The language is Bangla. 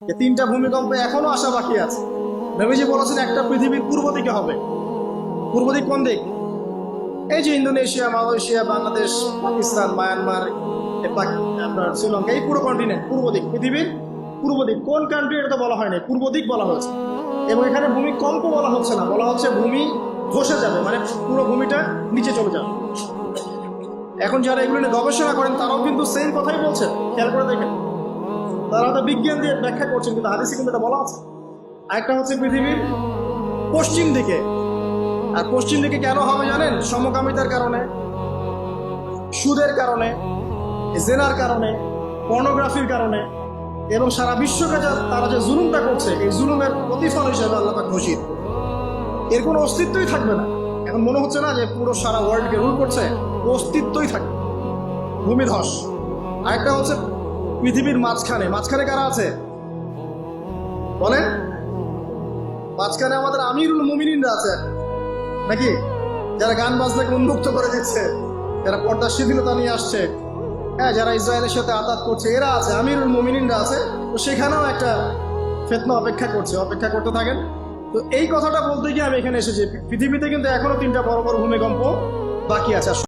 যে তিনটা ভূমিকম্প এখনো আসা বাকি আছে। নবীজি বলেছেন একটা পৃথিবীর পূর্ব দিকে হবে। পূর্ব দিক কোন দিক? এই যে Indonesia, Malaysia, Bangladesh, Pakistan, Myanmar, আপনার শ্রীলঙ্কা, এই পুরো কন্টিনেন্ট পূর্ব দিক, পৃথিবীর পূর্ব দিক। কোন কান্ট্রি এটা তো বলা হয়নি, পূর্ব দিক বলা হয়েছে। এবং এখানে ভূমিকম্প বলা হচ্ছে না, বলা হচ্ছে ভূমি ধসে যাবে, মানে পুরো ভূমিটা নিচে চলে যাবে। এখন যারা এগুলো নিয়ে গবেষণা করেন তারাও কিন্তু সেম কথাই বলছেন, খেয়াল করে দেখেন। তারা তো বিজ্ঞান দিয়ে ব্যাখ্যা করছেন, কিন্তু হাদিসে কিন্তু এটা বলা আছে। আরেকটা হচ্ছে পৃথিবীর পশ্চিম দিকে। আর পশ্চিম দিকে কেন হবে জানেন? সমকামিতার কারণে, সুদের কারণে, জেনার কারণে, পর্নোগ্রাফির কারণে, এবং সারা বিশ্বকে তারা যে জুলুমটা করছে, এই জুলুমের প্রতিফল হিসেবে আল্লাহ পাক ঘোষিত। এর কোনো অস্তিত্বই থাকবে না। এখন মনে হচ্ছে না যে পুরো সারা ওয়ার্ল্ডকে রুল করছে, অস্তিত্বই থাকবে। ভূমিধস। আরেকটা হচ্ছে পৃথিবীর মাঝখানে। মাঝখানে কারা আছে বলেন? মাঝখানে আমাদের আমিরুল মুমিনিনরা আছে নাকি? যারা গান বাজনাকে উন্মুক্ত করে দিচ্ছে, যারা পর্দার শিথিলতা নিয়ে আসছে, হ্যাঁ, যারা ইসরায়েলের সাথে আঘাত করছে, এরা আছে, আমিরুল মুমিনিনরা আছে। তো সেখানেও একটা ফিতনা অপেক্ষা করছে, অপেক্ষা করতে থাকেন। তো এই কথাটা বলতে গিয়ে আমি এখানে এসেছি, পৃথিবীতে কিন্তু এখনো তিনটা বড় বড় ভূমিকম্প বাকি আছে।